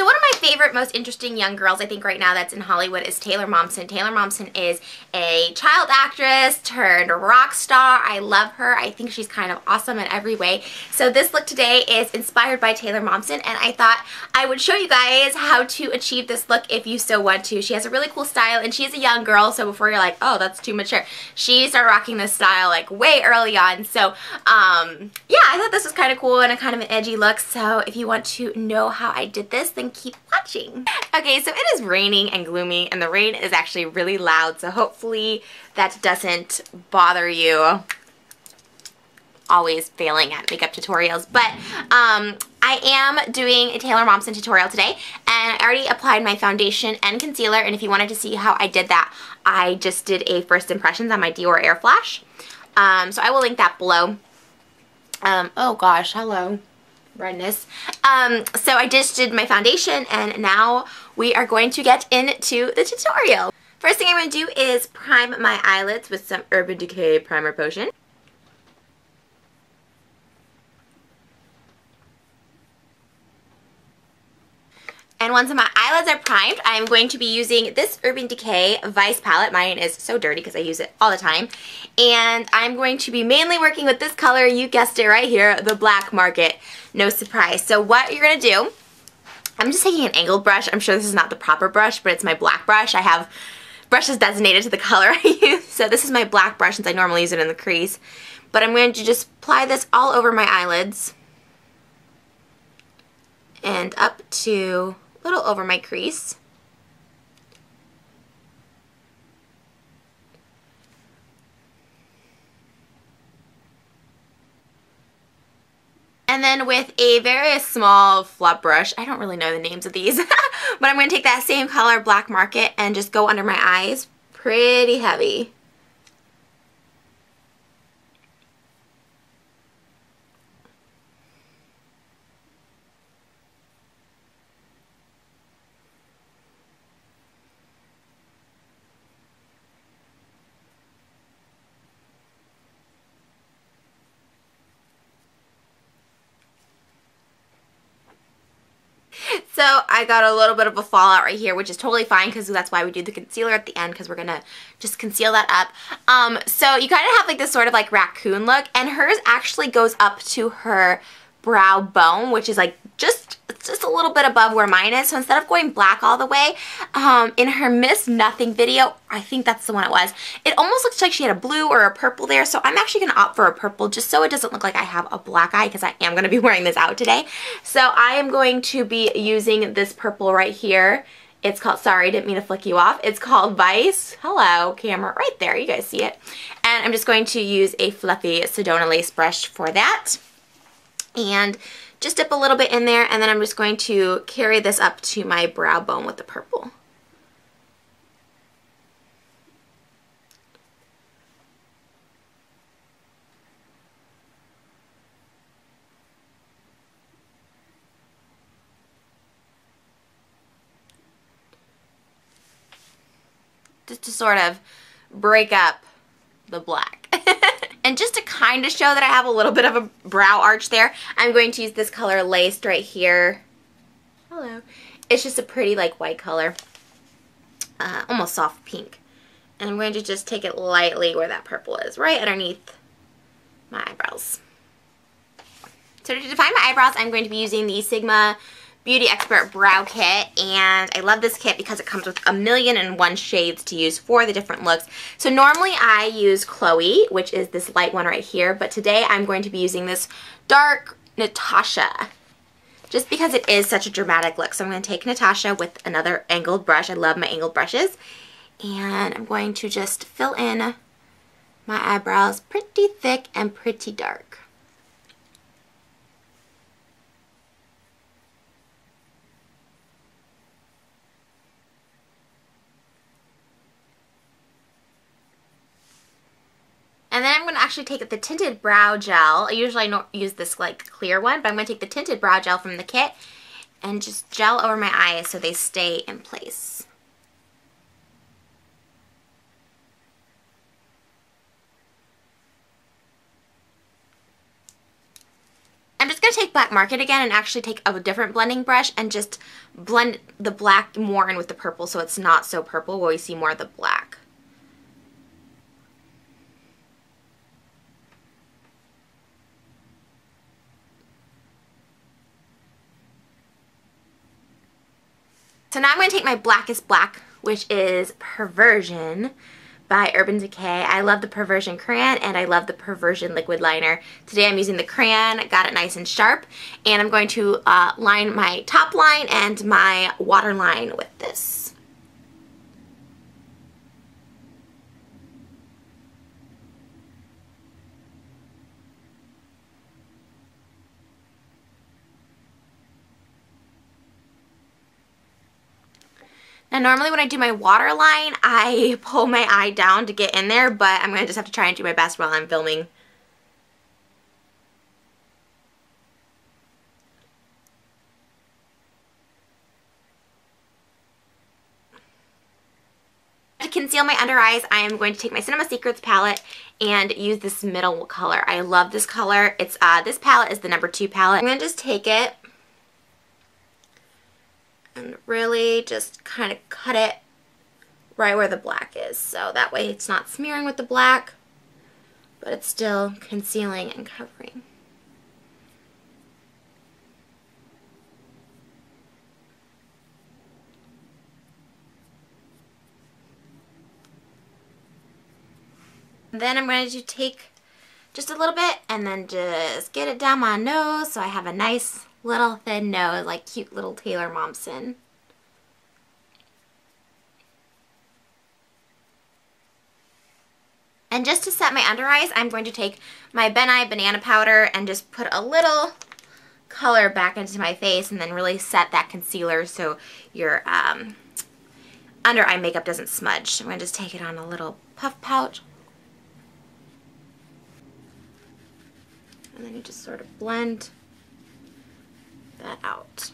So one of my favorite, most interesting young girls I think right now that's in Hollywood is Taylor Momsen. Taylor Momsen is a child actress turned rock star. I love her. I think she's kind of awesome in every way. So this look today is inspired by Taylor Momsen, and I thought I would show you guys how to achieve this look if you so want to. She has a really cool style, and she's a young girl, so before you're like, oh, that's too mature, she started rocking this style like way early on. So yeah, I thought this was kind of cool and a kind of an edgy look. So if you want to know how I did this, then keep watching. Okay, so it is raining and gloomy, and the rain is actually really loud, so hopefully that doesn't bother you. Always failing at makeup tutorials, but I am doing a Taylor Momsen tutorial today, and I already applied my foundation and concealer, and if you wanted to see how I did that, I just did a first impressions on my Dior Airflash. So I will link that below. Oh gosh, hello. Redness. So I just did my foundation, and now we are going to get into the tutorial. First thing I'm going to do is prime my eyelids with some Urban Decay primer potion. And once my eyelids are primed, I'm going to be using this Urban Decay Vice palette. Mine is so dirty because I use it all the time. And I'm going to be mainly working with this color, you guessed it right here, the Black Market. No surprise. So what you're going to do, I'm just taking an angled brush. I'm sure this is not the proper brush, but it's my black brush. I have brushes designated to the color I use. So this is my black brush since I normally use it in the crease. But I'm going to just apply this all over my eyelids and up to a little over my crease. And then with a very small fluff brush, I don't really know the names of these, but I'm going to take that same color, Black Market, and just go under my eyes pretty heavy. So I got a little bit of a fallout right here, which is totally fine because that's why we do the concealer at the end, because we're going to just conceal that up. So you kind of have like this sort of like raccoon look, and hers actually goes up to her brow bone, which is like just a little bit above where mine is. So instead of going black all the way, in her Miss Nothing video, I think that's the one it was, it almost looks like she had a blue or a purple there. So I'm actually going to opt for a purple just so it doesn't look like I have a black eye, because I am going to be wearing this out today. So I am going to be using this purple right here. It's called, sorry, didn't mean to flick you off. It's called Vice. Hello, camera, right there. You guys see it. And I'm just going to use a fluffy Sedona lace brush for that. And just dip a little bit in there, and then I'm just going to carry this up to my brow bone with the purple. Just to sort of break up the black. And just to kind of show that I have a little bit of a brow arch there, I'm going to use this color Laced right here. Hello. It's just a pretty like white color. Almost soft pink. And I'm going to just take it lightly where that purple is, right underneath my eyebrows. So to define my eyebrows, I'm going to be using the Sigma Beauty Expert Brow Kit, and I love this kit because it comes with 1,000,001 shades to use for the different looks. So normally I use Chloe, which is this light one right here, but today I'm going to be using this dark Natasha, just because it is such a dramatic look. So I'm going to take Natasha with another angled brush. I love my angled brushes. And I'm going to just fill in my eyebrows pretty thick and pretty dark. And then I'm going to actually take the tinted brow gel. I usually use this like clear one, but I'm going to take the tinted brow gel from the kit and just gel over my eyes so they stay in place. I'm just going going to take Black Market again and actually take a different blending brush and just blend the black more in with the purple so it's not so purple where we see more of the black. So now I'm going to take my Blackest Black, which is Perversion by Urban Decay. I love the Perversion crayon and I love the Perversion liquid liner. Today I'm using the crayon, got it nice and sharp, and I'm going to line my top line and my waterline with this. Now normally when I do my waterline, I pull my eye down to get in there, but I'm going to just have to try and do my best while I'm filming. To conceal my under eyes, I am going to take my Cinema Secrets palette and use this middle color. I love this color. It's this palette is the number 2 palette. I'm going to just take it and really just kind of cut it right where the black is. So that way it's not smearing with the black, but it's still concealing and covering. Then I'm going to take just a little bit and then just get it down my nose so I have a nice little thin nose, like cute little Taylor Momsen. And just to set my under eyes, I'm going to take my Ben Nye banana powder and just put a little color back into my face and then really set that concealer so your under eye makeup doesn't smudge. I'm going to just take it on a little puff pouch. And then you just sort of blend that out.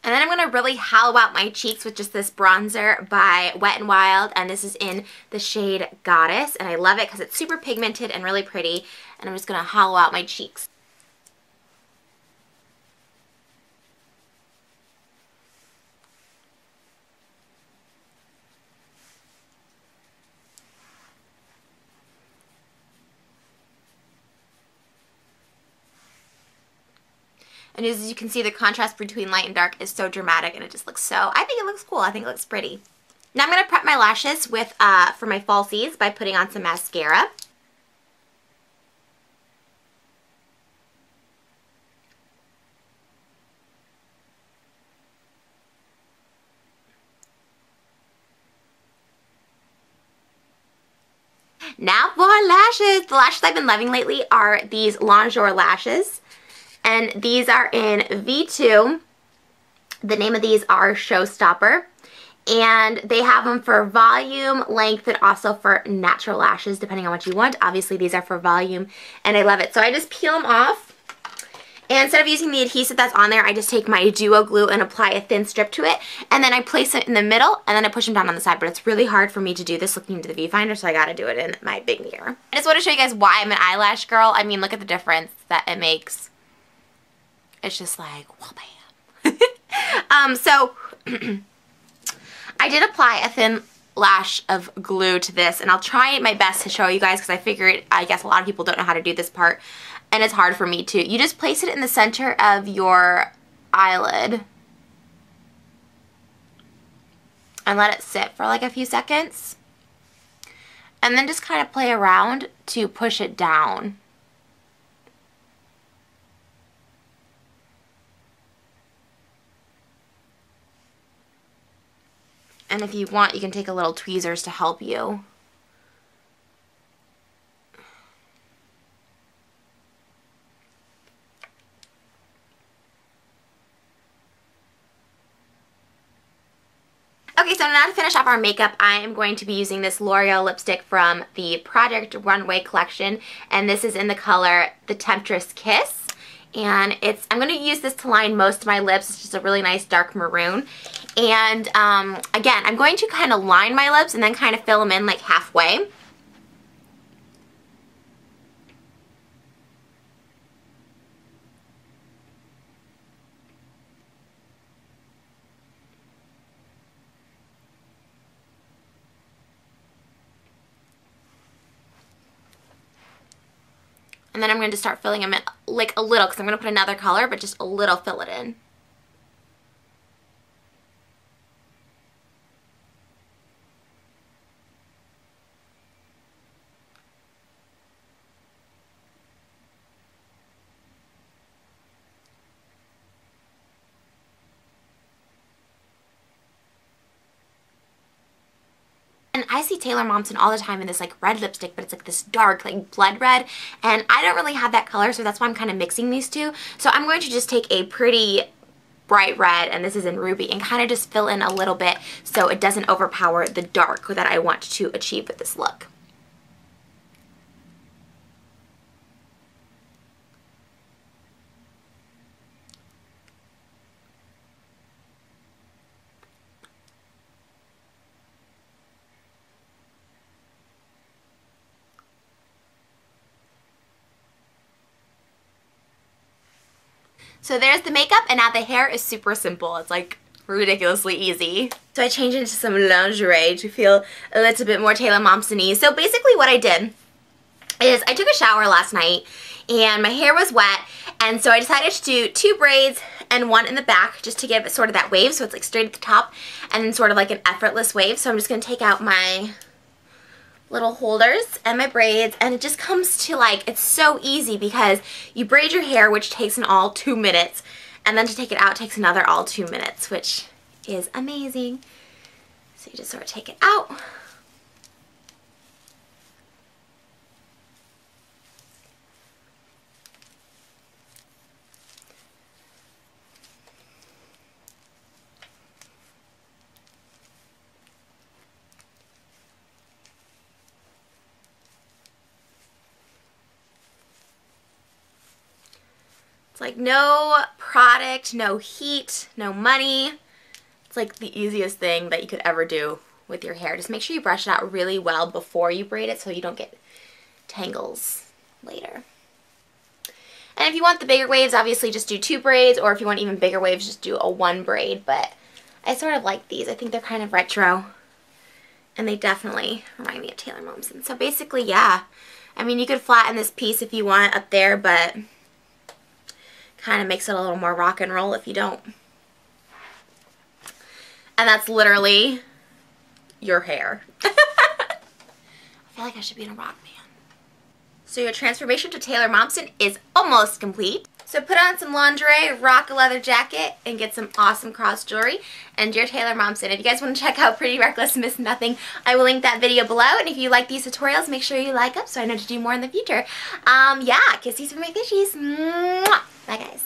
And then I'm going to really hollow out my cheeks with just this bronzer by Wet n Wild, and this is in the shade Goddess, and I love it because it's super pigmented and really pretty, and I'm just going to hollow out my cheeks. And as you can see, the contrast between light and dark is so dramatic, and it just looks so, I think it looks cool. I think it looks pretty. Now I'm going to prep my lashes with for my falsies by putting on some mascara. Now for lashes. The lashes I've been loving lately are these Lonjour lashes. And these are in V2. The name of these are Showstopper. And they have them for volume, length, and also for natural lashes, depending on what you want. Obviously, these are for volume, and I love it. So I just peel them off. And instead of using the adhesive that's on there, I just take my Duo Glue and apply a thin strip to it. And then I place it in the middle, and then I push them down on the side. But it's really hard for me to do this looking into the viewfinder, so I gotta do it in my big mirror. I just want to show you guys why I'm an eyelash girl. I mean, look at the difference that it makes. It's just like, well, bam. So I did apply a thin lash of glue to this, and I'll try my best to show you guys because I figured, I guess a lot of people don't know how to do this part, and it's hard for me too. You just place it in the center of your eyelid and let it sit for like a few seconds, and then just kind of play around to push it down. And if you want, you can take a little tweezers to help you. Okay, so now to finish off our makeup, I am going to be using this L'Oreal lipstick from the Project Runway collection, and this is in the color The Temptress Kiss. And I'm going to use this to line most of my lips. It's just a really nice dark maroon. And again, I'm going to kind of line my lips and then kind of fill them in like halfway. And then I'm going to start filling them in like a little, because I'm going to put another color, but just a little, fill it in. And I see Taylor Momsen all the time in this like red lipstick, but it's like this dark like blood red, and I don't really have that color, so that's why I'm kind of mixing these two. So I'm going to just take a pretty bright red, and this is in Ruby, and kind of just fill in a little bit so it doesn't overpower the dark that I want to achieve with this look. So there's the makeup, and now the hair is super simple. It's like ridiculously easy. So I changed into some lingerie to feel a little bit more Taylor Momsen-y. So basically what I did is I took a shower last night and my hair was wet, and so I decided to do 2 braids and 1 in the back just to give it sort of that wave, so it's like straight at the top and then sort of like an effortless wave. So I'm just going to take out my little holders and my braids, and it just comes to like, it's so easy because you braid your hair, which takes in all 2 minutes, and then to take it out takes another all 2 minutes, which is amazing. So you just sort of take it out. It's like no product, no heat, no money. It's like the easiest thing that you could ever do with your hair. Just make sure you brush it out really well before you braid it so you don't get tangles later. And if you want the bigger waves, obviously just do 2 braids, or if you want even bigger waves, just do a 1 braid. But I sort of like these. I think they're kind of retro, and they definitely remind me of Taylor Momsen. So basically, yeah. I mean, you could flatten this piece if you want up there, but kind of makes it a little more rock and roll if you don't. And that's literally your hair. I feel like I should be in a rock band. So your transformation to Taylor Momsen is almost complete. So put on some lingerie, rock a leather jacket, and get some awesome cross jewelry, and you're Taylor Momsen. If you guys want to check out Pretty Reckless Miss Nothing, I will link that video below. And if you like these tutorials, make sure you like up so I know to do more in the future. Yeah, kisses for my fishies. Mwah! Bye guys.